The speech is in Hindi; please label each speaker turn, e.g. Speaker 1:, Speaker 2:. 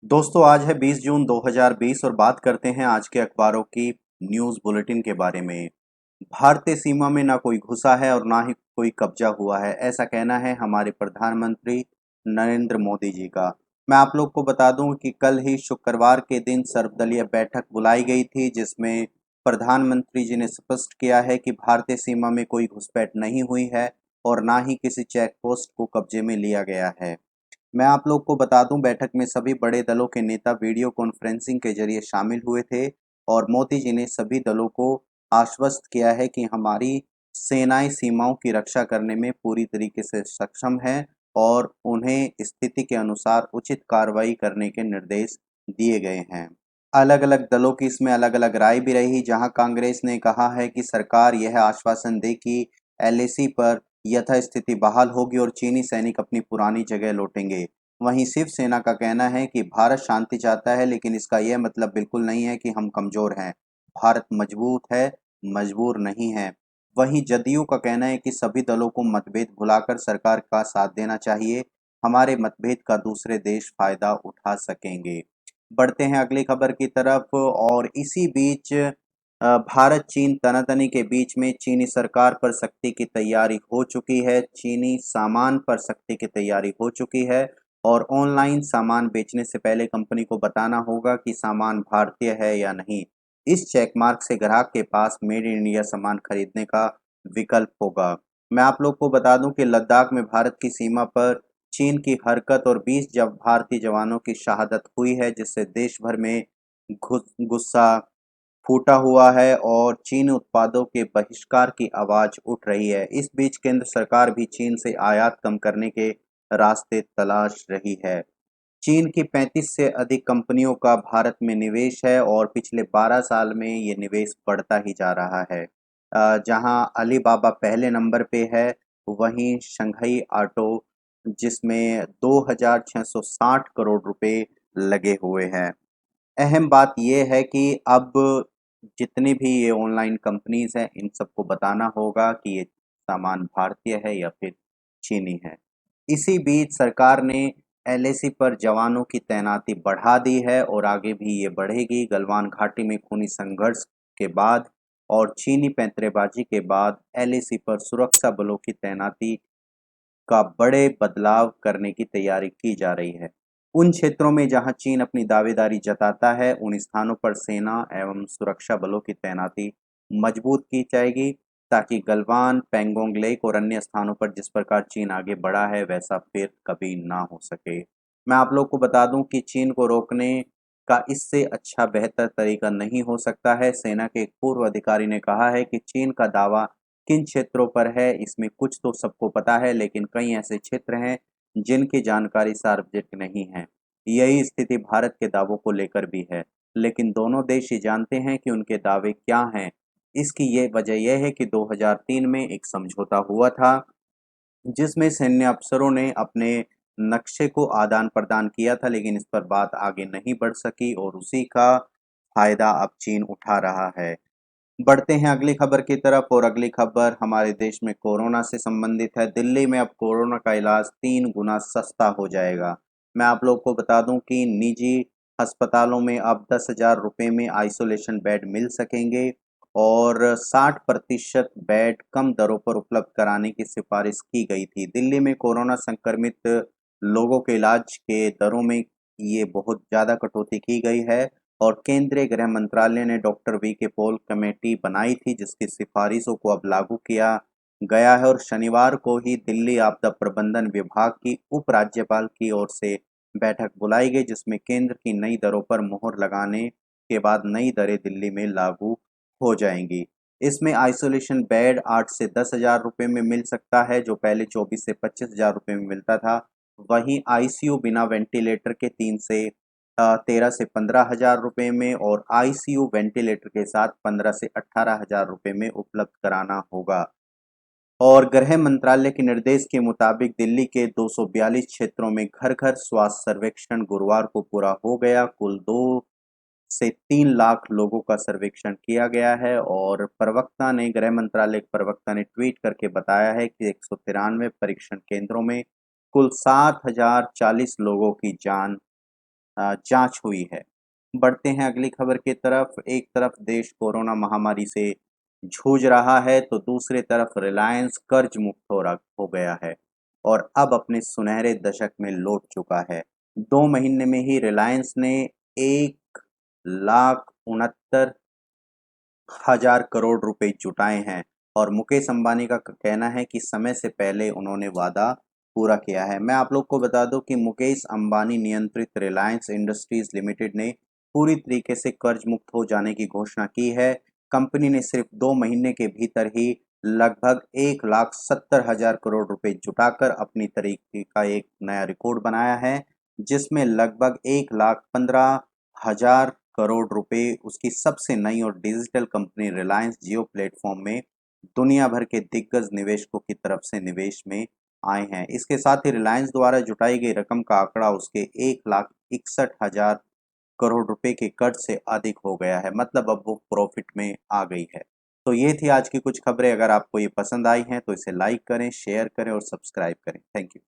Speaker 1: दोस्तों आज है 20 जून 2020 और बात करते हैं आज के अखबारों की न्यूज़ बुलेटिन के बारे में। भारतीय सीमा में ना कोई घुसा है और ना ही कोई कब्जा हुआ है, ऐसा कहना है हमारे प्रधानमंत्री नरेंद्र मोदी जी का। मैं आप लोग को बता दूं कि कल ही शुक्रवार के दिन सर्वदलीय बैठक बुलाई गई थी, जिसमें प्रधानमंत्री जी ने स्पष्ट किया है कि भारतीय सीमा में कोई घुसपैठ नहीं हुई है और ना ही किसी चेक पोस्ट को कब्जे में लिया गया है। मैं आप लोग को बता दूं, बैठक में सभी बड़े दलों के नेता वीडियो कॉन्फ्रेंसिंग के जरिए शामिल हुए थे और मोदी जी ने सभी दलों को आश्वस्त किया है कि हमारी सेनाएं सीमाओं की रक्षा करने में पूरी तरीके से सक्षम है और उन्हें स्थिति के अनुसार उचित कार्रवाई करने के निर्देश दिए गए हैं। अलग अलग दलों की इसमें अलग अलग राय भी रही। जहां कांग्रेस ने कहा है कि सरकार यह आश्वासन दे कि एलएसी पर यथास्थिति बहाल होगी और चीनी सैनिक अपनी पुरानी जगह लौटेंगे। वहीं शिवसेना का कहना है कि भारत शांति चाहता है, लेकिन इसका यह मतलब बिल्कुल नहीं है कि हम कमजोर हैं। भारत मजबूत है, मजबूर नहीं है। वहीं जदयू का कहना है कि सभी दलों को मतभेद भुलाकर सरकार का साथ देना चाहिए। हमारे मतभेद का दूसरे देश फायदा उठा सकेंगे। बढ़ते हैं अगली खबर की तरफ और इसी बीच भारत चीन तनातनी के बीच में चीनी सरकार पर सख्ती की तैयारी हो चुकी है। चीनी सामान पर सख्ती की तैयारी हो चुकी है और ऑनलाइन सामान बेचने से पहले कंपनी को बताना होगा कि सामान भारतीय है या नहीं। इस चेक मार्क से ग्राहक के पास मेड इन इंडिया सामान खरीदने का विकल्प होगा। मैं आप लोग को बता दूं कि लद्दाख में भारत की सीमा पर चीन की हरकत और 20 जब भारतीय जवानों की शहादत हुई है, जिससे देश भर में गुस्सा फूटा हुआ है और चीनी उत्पादों के बहिष्कार की आवाज उठ रही है। इस बीच केंद्र सरकार भी चीन से आयात कम करने के रास्ते तलाश रही है। चीन की 35 से अधिक कंपनियों का भारत में निवेश है और पिछले 12 साल में ये निवेश बढ़ता ही जा रहा है। जहां अलीबाबा पहले नंबर पे है, वहीं शंघाई ऑटो जिसमें 2,660 करोड़ रुपए लगे हुए हैं। अहम बात ये है कि अब जितनी भी ये ऑनलाइन कंपनीज हैं, इन सबको बताना होगा कि ये सामान भारतीय है या फिर चीनी है। इसी बीच सरकार ने एलएसी पर जवानों की तैनाती बढ़ा दी है और आगे भी ये बढ़ेगी। गलवान घाटी में खूनी संघर्ष के बाद और चीनी पैंतरेबाजी के बाद एलएसी पर सुरक्षा बलों की तैनाती का बड़े बदलाव करने की तैयारी की जा रही है। उन क्षेत्रों में जहां चीन अपनी दावेदारी जताता है, उन स्थानों पर सेना एवं सुरक्षा बलों की तैनाती मजबूत की जाएगी, ताकि गलवान, पेंगोंग लेक और अन्य स्थानों पर जिस प्रकार चीन आगे बढ़ा है, वैसा फिर कभी ना हो सके। मैं आप लोग को बता दूं कि चीन को रोकने का इससे अच्छा बेहतर तरीका नहीं हो सकता है। सेना के एक पूर्व अधिकारी ने कहा है कि चीन का दावा किन क्षेत्रों पर है, इसमें कुछ तो सबको पता है, लेकिन कई ऐसे क्षेत्र हैं जिनकी जानकारी सार्वजनिक नहीं है। यही स्थिति भारत के दावों को लेकर भी है, लेकिन दोनों देश ये जानते हैं कि उनके दावे क्या हैं। इसकी ये वजह यह है कि 2003 में एक समझौता हुआ था, जिसमें सैन्य अफसरों ने अपने नक्शे को आदान-प्रदान किया था, लेकिन इस पर बात आगे नहीं बढ़ सकी और उसी का फायदा अब चीन उठा रहा है। बढ़ते हैं अगली खबर की तरफ और अगली खबर हमारे देश में कोरोना से संबंधित है। दिल्ली में अब कोरोना का इलाज 3 गुना सस्ता हो जाएगा। मैं आप लोग को बता दूं कि निजी अस्पतालों में अब 10,000 रुपये में आइसोलेशन बेड मिल सकेंगे और 60% बेड कम दरों पर उपलब्ध कराने की सिफारिश की गई थी। दिल्ली में कोरोना संक्रमित लोगों के इलाज के दरों में ये बहुत ज़्यादा कटौती की गई है और केंद्रीय गृह मंत्रालय ने डॉक्टर वी के पॉल कमेटी बनाई थी, जिसकी सिफारिशों को अब लागू किया गया है और शनिवार को ही दिल्ली आपदा प्रबंधन विभाग की उपराज्यपाल की ओर से बैठक बुलाई गई, जिसमें केंद्र की नई दरों पर मोहर लगाने के बाद नई दरें दिल्ली में लागू हो जाएंगी। इसमें आइसोलेशन बेड 8 से 10,000 रुपये में मिल सकता है, जो पहले 24 से 25,000 रुपये में मिलता था। वहीं आईसीयू बिना वेंटिलेटर के 13 से 15,000 रुपये में और आईसीयू वेंटिलेटर के साथ 15 से 18,000 रुपये में उपलब्ध कराना होगा। और गृह मंत्रालय के निर्देश के मुताबिक दिल्ली के 242 क्षेत्रों में घर घर स्वास्थ्य सर्वेक्षण गुरुवार को पूरा हो गया। कुल 2 से 3 लाख लोगों का सर्वेक्षण किया गया है और गृह मंत्रालय के प्रवक्ता ने ट्वीट करके बताया है कि 193 परीक्षण केंद्रों में कुल 7,040 लोगों की जान जांच हुई है। बढ़ते हैं अगली खबर की तरफ। एक तरफ देश कोरोना महामारी से जूझ रहा है तो दूसरी तरफ रिलायंस कर्ज मुक्त हो गया है और अब अपने सुनहरे दशक में लौट चुका है। 2 महीने में ही रिलायंस ने 1,69,000 करोड़ रुपए जुटाए हैं और मुकेश अंबानी का कहना है कि समय से पहले उन्होंने वादा पूरा किया है। मैं आप लोग को बता दूं कि मुकेश अंबानी नियंत्रित रिलायंस इंडस्ट्रीज लिमिटेड ने पूरी तरीके से कर्ज मुक्त हो जाने की घोषणा की है। कंपनी ने सिर्फ 2 महीने के भीतर ही लगभग 1,70,000 करोड़ रुपए जुटाकर अपनी तरीके का एक नया रिकॉर्ड बनाया है, जिसमें लगभग 1,15,000 करोड़ रुपए उसकी सबसे नई और डिजिटल कंपनी रिलायंस जियो प्लेटफॉर्म में दुनिया भर के दिग्गज निवेशकों की तरफ से निवेश में आए हैं। इसके साथ ही रिलायंस द्वारा जुटाई गई रकम का आंकड़ा उसके 1,61,000 करोड़ रुपए के कर्ज से अधिक हो गया है, मतलब अब वो प्रॉफिट में आ गई है। तो ये थी आज की कुछ खबरें। अगर आपको ये पसंद आई हैं तो इसे लाइक करें, शेयर करें और सब्सक्राइब करें। Thank you.